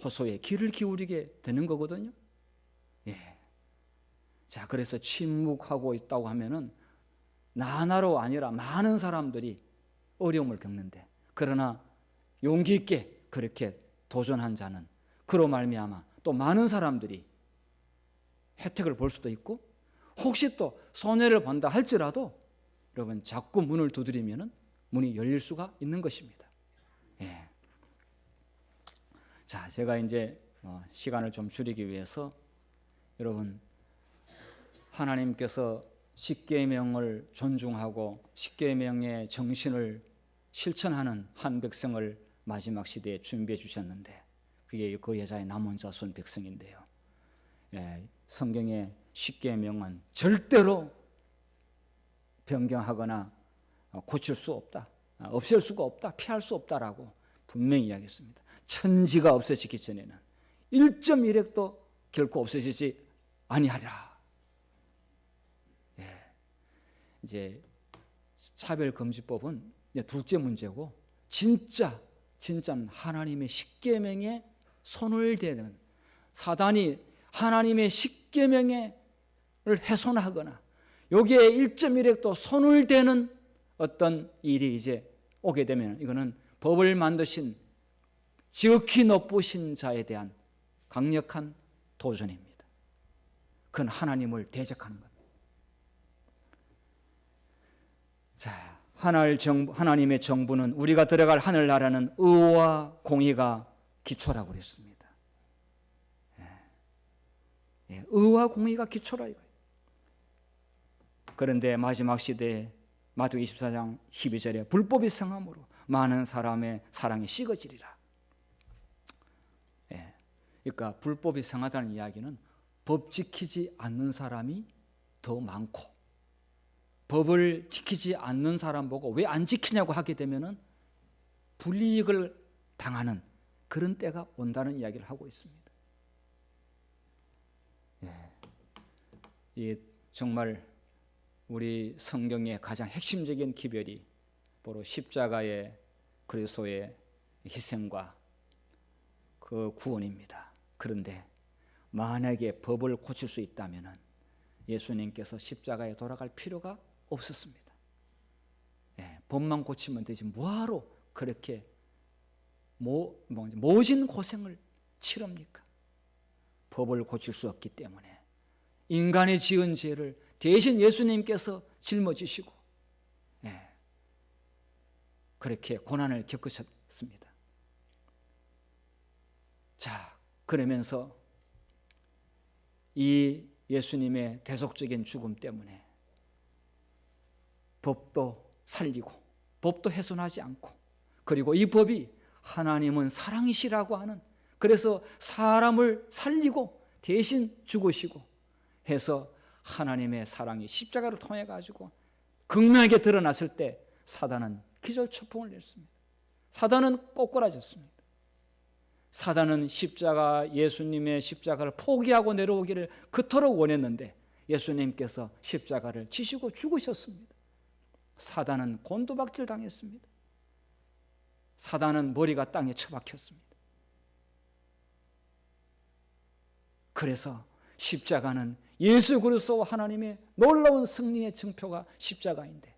호소에 귀를 기울이게 되는 거거든요. 자, 그래서 침묵하고 있다고 하면은 나 하나로 아니라 많은 사람들이 어려움을 겪는데, 그러나 용기 있게 그렇게 도전한 자는 그로 말미암아 또 많은 사람들이 혜택을 볼 수도 있고, 혹시 또 손해를 본다 할지라도 여러분 자꾸 문을 두드리면 문이 열릴 수가 있는 것입니다. 자, 제가 이제 시간을 좀 줄이기 위해서 여러분, 하나님께서 십계명을 존중하고 십계명의 정신을 실천하는 한 백성을 마지막 시대에 준비해 주셨는데, 그게 그 여자의 남은 자손 백성인데요. 성경의 십계명은 절대로 변경하거나 고칠 수 없다, 없앨 수가 없다, 피할 수 없다라고 분명히 이야기했습니다. 천지가 없어지기 전에는 1.1핵도 결코 없어지지 아니하리라. 이제 차별금지법은 둘째 문제고, 진짜 하나님의 십계명에 손을 대는, 사단이 하나님의 십계명을 훼손하거나 여기에 1.1핵도 손을 대는 어떤 일이 이제 오게 되면, 이거는 법을 만드신 지극히 높으신 자에 대한 강력한 도전입니다. 그건 하나님을 대적하는 겁니다. 자, 하나님의 정부는, 우리가 들어갈 하늘나라는 의와 공의가 기초라고 그랬습니다. 의와 공의가 기초라 이거예요. 그런데 마지막 시대에 마태복음 24장 12절에 불법이 성함으로 많은 사람의 사랑이 식어지리라. 그러니까 불법이 성하다는 이야기는 법 지키지 않는 사람이 더 많고, 법을 지키지 않는 사람 보고 왜 안 지키냐고 하게 되면은 불이익을 당하는 그런 때가 온다는 이야기를 하고 있습니다. 이 정말 우리 성경의 가장 핵심적인 기별이 바로 십자가의 그리스도의 희생과 그 구원입니다. 그런데 만약에 법을 고칠 수 있다면 예수님께서 십자가에 돌아갈 필요가 없었습니다. 법만 고치면 되지 뭐하러 그렇게 모진 고생을 치릅니까? 법을 고칠 수 없기 때문에 인간이 지은 죄를 대신 예수님께서 짊어지시고 그렇게 고난을 겪으셨습니다. 자, 그러면서 이 예수님의 대속적인 죽음 때문에 법도 살리고 법도 훼손하지 않고, 그리고 이 법이 하나님은 사랑이시라고 하는, 그래서 사람을 살리고 대신 죽으시고 해서 하나님의 사랑이 십자가를 통해 가지고 극명하게 드러났을 때 사단은 기절초풍을 냈습니다. 사단은 꼬꾸라졌습니다. 사단은 예수님의 십자가를 포기하고 내려오기를 그토록 원했는데 예수님께서 십자가를 지시고 죽으셨습니다. 사단은 곤두박질 당했습니다. 사단은 머리가 땅에 처박혔습니다. 그래서 십자가는 예수 그리스도와 하나님의 놀라운 승리의 증표가 십자가인데,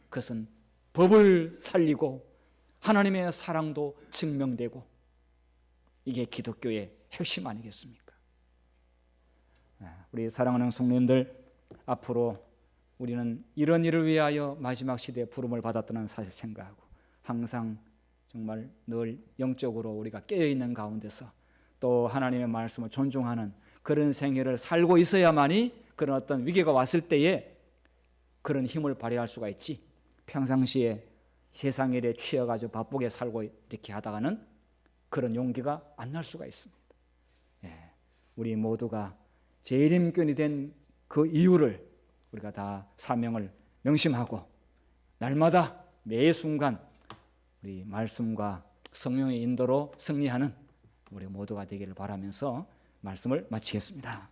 그것은 법을 살리고 하나님의 사랑도 증명되고, 이게 기독교의 핵심 아니겠습니까? 우리 사랑하는 성도님들, 앞으로 우리는 이런 일을 위하여 마지막 시대에 부름을 받았다는 사실 생각하고, 항상 정말 늘 영적으로 우리가 깨어있는 가운데서 또 하나님의 말씀을 존중하는 그런 생애를 살고 있어야만이 그런 어떤 위기가 왔을 때에 그런 힘을 발휘할 수가 있지, 평상시에 세상 일에 취해가지고 바쁘게 살고 이렇게 하다가는 그런 용기가 안 날 수가 있습니다. 우리 모두가 재림권이 된 그 이유를 우리가 다 사명을 명심하고 날마다 매 순간 우리 말씀과 성령의 인도로 승리하는 우리 모두가 되기를 바라면서 말씀을 마치겠습니다.